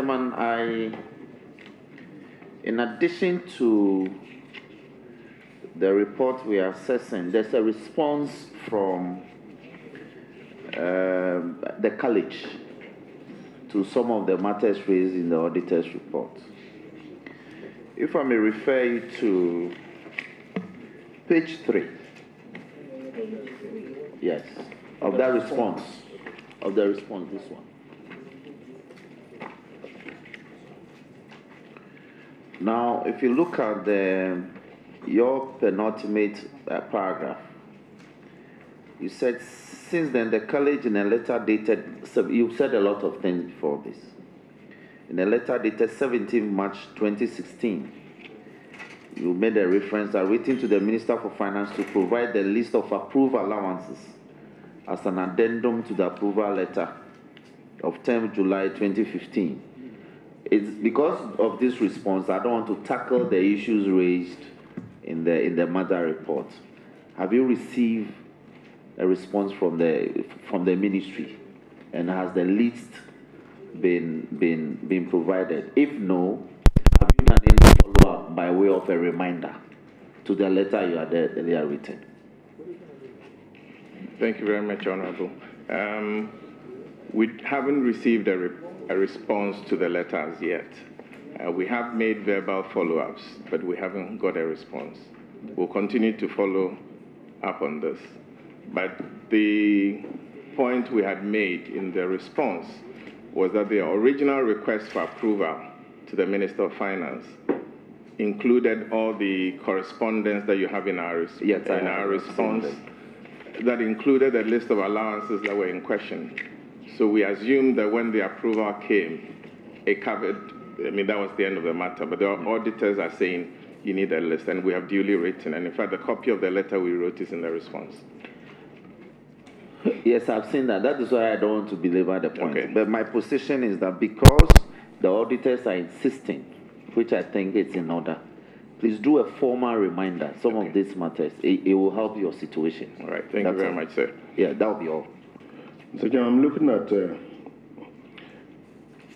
Chairman, in addition to the report we are assessing, there's a response from the college to some of the matters raised in the auditor's report. If I may refer you to page 3. Yes, of that response. Of the response, this one. Now, if you look at your penultimate paragraph, you said, since then, the college in a letter dated, you said a lot of things before this. In a letter dated 17 March 2016, you made a reference that written to the Minister for Finance to provide the list of approved allowances as an addendum to the approval letter of 10 July 2015. It's because of this response, I don't want to tackle the issues raised in the matter report. Have you received a response from the ministry, and has the list been provided? If no, have you done any follow-up by way of a reminder to the letter you had earlier written? Thank you very much, Honorable. We haven't received a response to the letter as yet. We have made verbal follow-ups, but we haven't got a response. We'll continue to follow up on this. But the point we had made in the response was that the original request for approval to the Minister of Finance included all the correspondence that you have in our response, that included a list of allowances that were in question. So we assumed that when the approval came, it covered, that was the end of the matter. But the auditors are saying you need a list, and we have duly written. And in fact, the copy of the letter we wrote is in the response. Yes, I've seen that. That is why I don't want to belabor the point. Okay. But my position is that because the auditors are insisting, which I think is in order, please do a formal reminder. Some of these matters, it will help your situation. All right. Thank you very much, sir. Yeah, that will be all. So, I'm looking at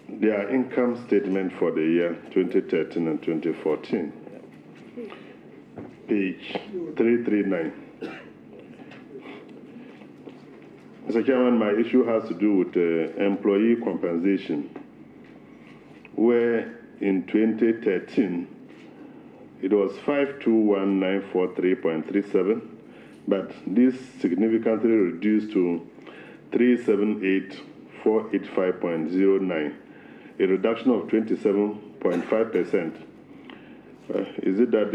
their income statement for the year 2013 and 2014. Page 339. Mr. Chairman, my issue has to do with employee compensation, where in 2013, it was 521,943.37, but this significantly reduced to 378,485.09, a reduction of 27.5%. Is it that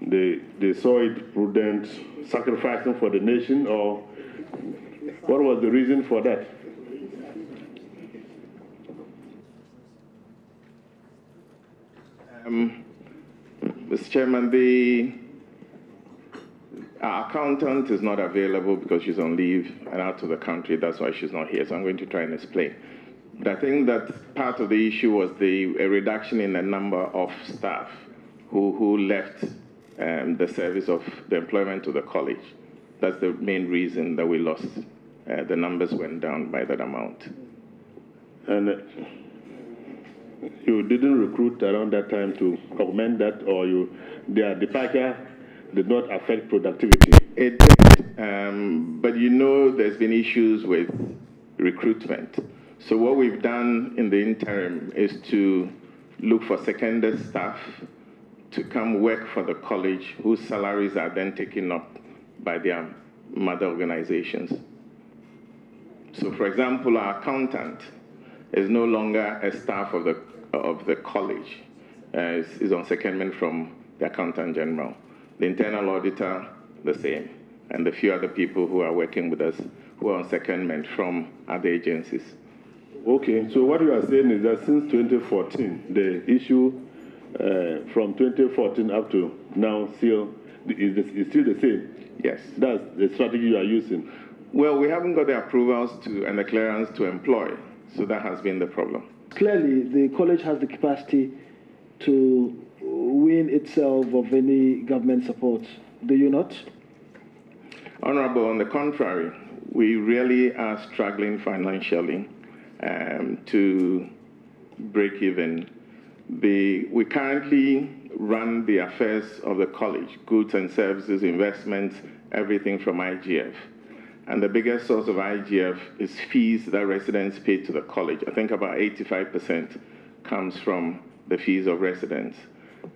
they saw it prudent sacrificing for the nation, or what was the reason for that? Mr. Chairman, our accountant is not available because she's on leave and out of the country. That's why she's not here. So I'm going to try and explain. But I think that part of the issue was a reduction in the number of staff who left the service of the employment to the college. That's the main reason that we lost. The numbers went down by that amount. And you didn't recruit around that time to augment that, or their departure did not affect productivity? It did, but there's been issues with recruitment. So what we've done in the interim is to look for secondary staff to come work for the college, whose salaries are then taken up by their mother organizations. So, for example, our accountant is no longer a staff of the college. Is on secondment from the accountant general. The internal auditor, the same, and the few other people who are working with us who are on secondment from other agencies. Okay, so what you are saying is that since 2014, the issue from 2014 up to now is still the same? Yes. That's the strategy you are using? Well, we haven't got the approvals and the clearance to employ, so that has been the problem. Clearly, the college has the capacity to wean itself of any government support. Do you not? Honorable, on the contrary, we really are struggling financially to break even. We currently run the affairs of the college, goods and services, investments, everything from IGF. And the biggest source of IGF is fees that residents pay to the college. I think about 85% comes from the fees of residents.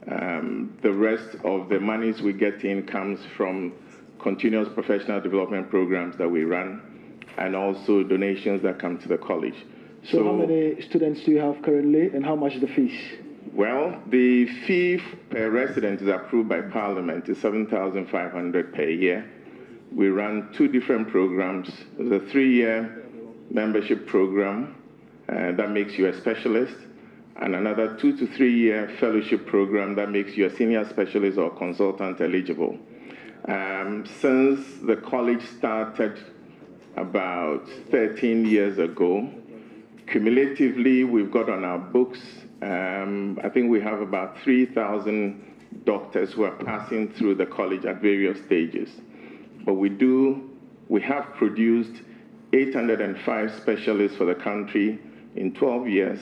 The rest of the monies we get in comes from continuous professional development programs that we run, and also donations that come to the college. So how many students do you have currently, and how much is the fees? Well, the fee per resident is approved by Parliament. It's $7,500 per year. We run 2 different programs. There's a 3-year membership program that makes you a specialist, and another 2 to 3 year fellowship program that makes you a senior specialist or consultant eligible. Since the college started about 13 years ago, cumulatively we've got on our books, I think we have about 3,000 doctors who are passing through the college at various stages. But we have produced 805 specialists for the country in 12 years,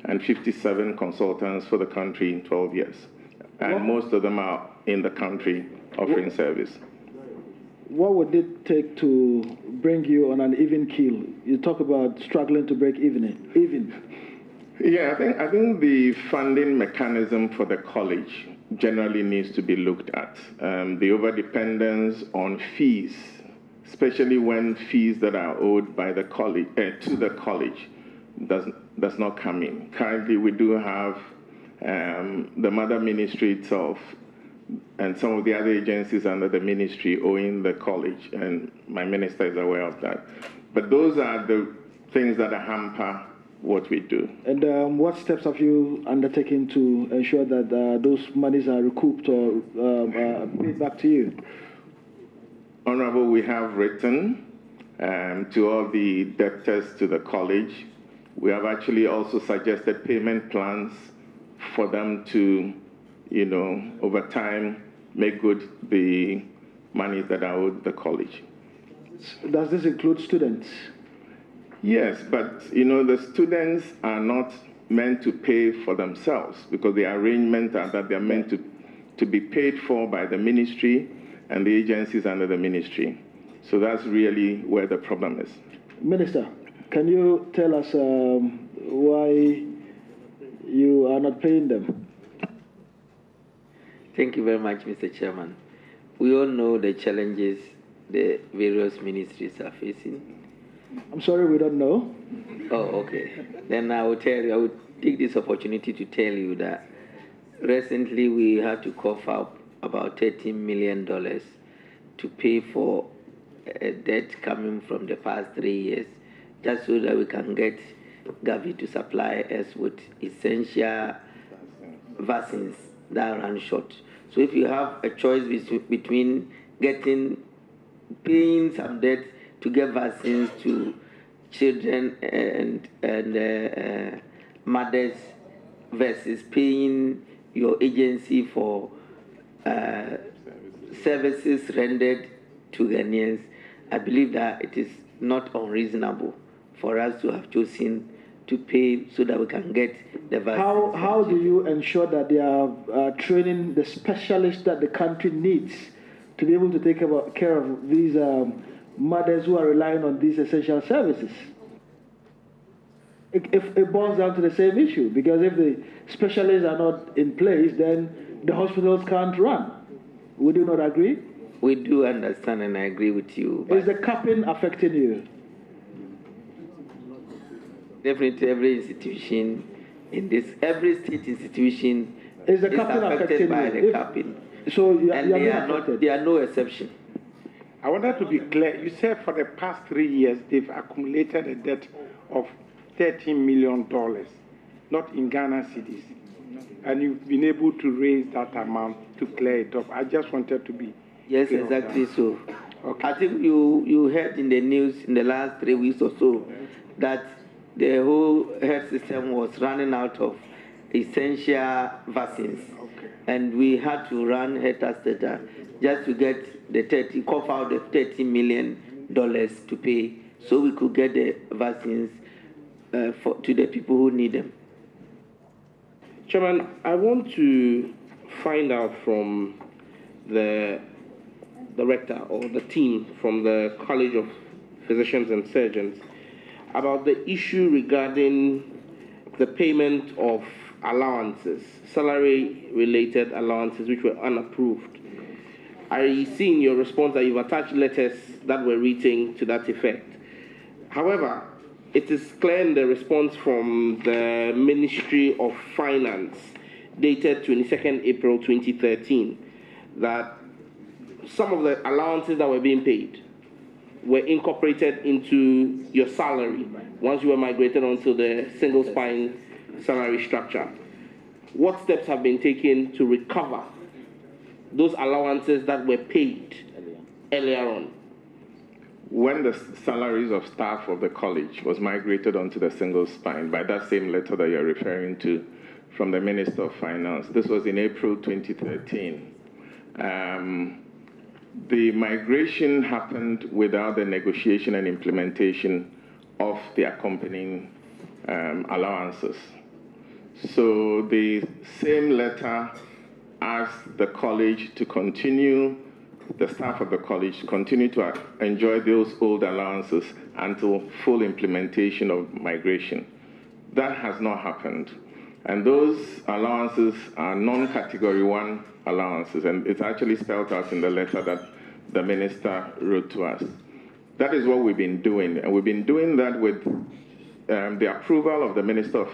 and 57 consultants for the country in 12 years. And most of them are in the country offering service. What would it take to bring you on an even keel? You talk about struggling to break even. Yeah, I think the funding mechanism for the college generally needs to be looked at. The overdependence on fees, especially when fees that are owed by the college to the college does not come in. Currently, we do have the mother ministry itself and some of the other agencies under the ministry owing the college, and my minister is aware of that. But those are the things that hamper what we do. And what steps have you undertaken to ensure that those monies are recouped or paid back to you? Honorable, we have written to all the debtors to the college. We have actually also suggested payment plans for them to, over time, make good the money that are owed the college. Does this include students? Yes, but, the students are not meant to pay for themselves, because the arrangement are that they're meant to be paid for by the ministry and the agencies under the ministry. So that's really where the problem is. Minister, can you tell us why you are not paying them? Thank you very much, Mr. Chairman. We all know the challenges the various ministries are facing. I'm sorry, we don't know. Oh, okay. Then I will take this opportunity to tell you that recently we had to cough up about $13 million to pay for a debt coming from the past 3 years, just so that we can get Gavi to supply us with essential vaccines that run short. So if you have a choice between paying some debt to get vaccines to children and mothers versus paying your agency for services rendered to Ghanaians, I believe that it is not unreasonable for us to have chosen to pay so that we can get the vaccines. How do you ensure that they are training the specialists that the country needs to be able to take care of these mothers who are relying on these essential services? It boils down to the same issue, because if the specialists are not in place, then the hospitals can't run. Would you not agree? We do understand, and I agree with you. Is the capping affecting you? Definitely, every institution every state institution is affected by the capping. So they are no exception. I wanted to be clear. You said for the past 3 years they've accumulated a debt of $13 million, not in Ghana cedis, and you've been able to raise that amount to clear it up. I just wanted to be yes, clear exactly so. Okay. I think you heard in the news in the last 3 weeks or so that the whole health system was running out of essential vaccines, and we had to run health data just to get cough out the $30 million to pay, so we could get the vaccines to the people who need them. Chairman, I want to find out from the director or the team from the College of Physicians and Surgeons about the issue regarding the payment of allowances, salary-related allowances, which were unapproved. I see in your response that you've attached letters that were written to that effect. However, it is clear in the response from the Ministry of Finance, dated 22nd April 2013, that some of the allowances that were being paid were incorporated into your salary once you were migrated onto the single spine salary structure. What steps have been taken to recover those allowances that were paid earlier on? When the salaries of staff of the college was migrated onto the single spine by that same letter that you're referring to from the Minister of Finance, this was in April 2013. The migration happened without the negotiation and implementation of the accompanying allowances. So the same letter asked the college to continue, the staff of the college to continue to enjoy those old allowances until full implementation of migration. That has not happened. And those allowances are non-category 1 allowances, and it's actually spelled out in the letter that the minister wrote to us. That is what we've been doing, and we've been doing that with the approval of the Minister of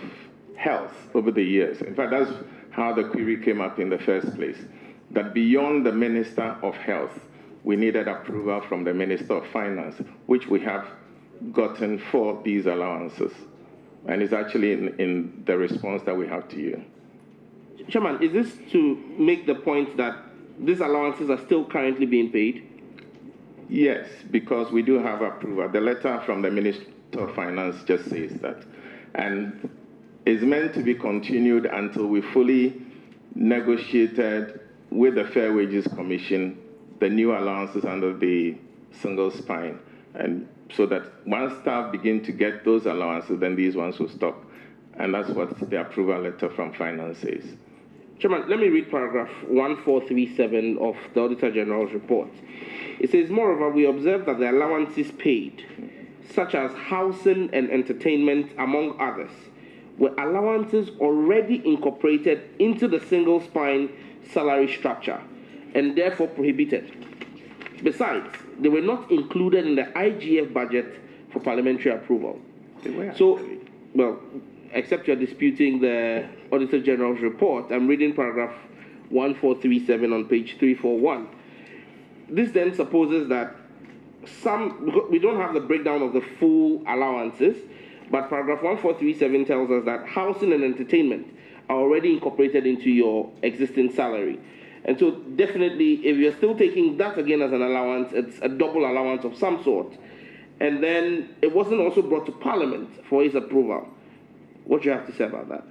Health over the years. In fact, that's how the query came up in the first place, that beyond the Minister of Health, we needed approval from the Minister of Finance, which we have gotten for these allowances. And it's actually in the response that we have to you. Chairman, is this to make the point that these allowances are still currently being paid? Yes, because we do have approval. The letter from the Minister of Finance just says that. And it's meant to be continued until we fully negotiated with the Fair Wages Commission the new allowances under the single spine. And so that once staff begin to get those allowances, then these ones will stop. And that's what the approval letter from Finance says. Chairman, let me read paragraph 1437 of the Auditor General's report. It says, moreover, we observe that the allowances paid, such as housing and entertainment, among others, were allowances already incorporated into the single spine salary structure and therefore prohibited. Besides, they were not included in the IGF budget for parliamentary approval. So, well, except you're disputing the Auditor General's report, I'm reading paragraph 1437 on page 341. This then supposes that we don't have the breakdown of the full allowances, but paragraph 1437 tells us that housing and entertainment are already incorporated into your existing salary. And so definitely, if you're still taking that again as an allowance, it's a double allowance of some sort. And then it wasn't also brought to Parliament for its approval. What do you have to say about that?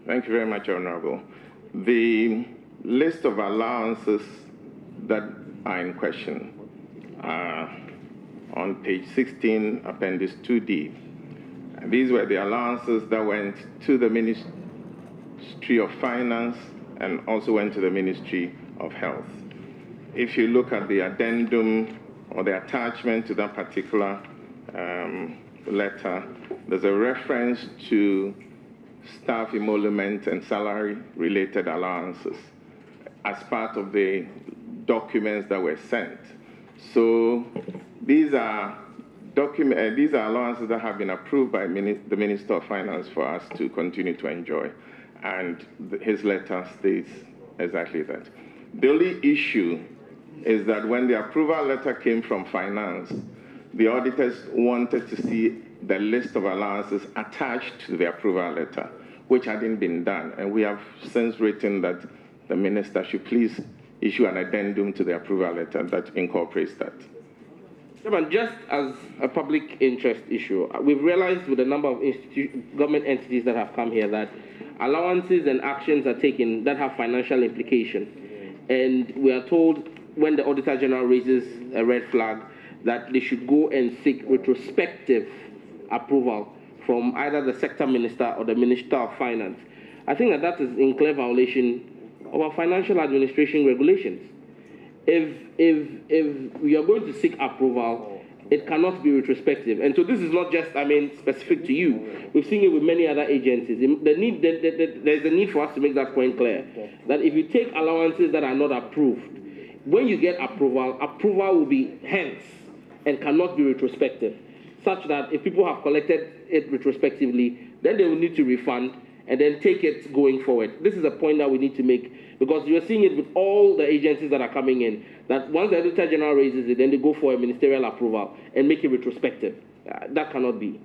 Thank you very much, Honorable. The list of allowances that are in question are on page 16, Appendix 2D. And these were the allowances that went to the Ministry of Finance and also went to the Ministry of Health. If you look at the addendum or the attachment to that particular letter, there's a reference to staff emolument and salary-related allowances as part of the documents that were sent. So these are allowances that have been approved by the Minister of Finance for us to continue to enjoy. And his letter states exactly that. The only issue is that when the approval letter came from Finance, the auditors wanted to see the list of allowances attached to the approval letter, which hadn't been done. And we have since written that the minister should please issue an addendum to the approval letter that incorporates that. Chairman, just as a public interest issue, we've realized with a number of government entities that have come here that allowances and actions are taken that have financial implication. And we are told when the Auditor General raises a red flag that they should go and seek retrospective approval from either the sector minister or the Minister of Finance. I think that is in clear violation of our financial administration regulations. If we are going to seek approval, it cannot be retrospective. And so this is not just, specific to you. We've seen it with many other agencies. There's a need for us to make that point clear, that if you take allowances that are not approved, when you get approval will be hence and cannot be retrospective, such that if people have collected it retrospectively, then they will need to refund and then take it going forward. This is a point that we need to make, because you're seeing it with all the agencies that are coming in, that once the Auditor General raises it, then they go for a ministerial approval and make it retrospective. That cannot be.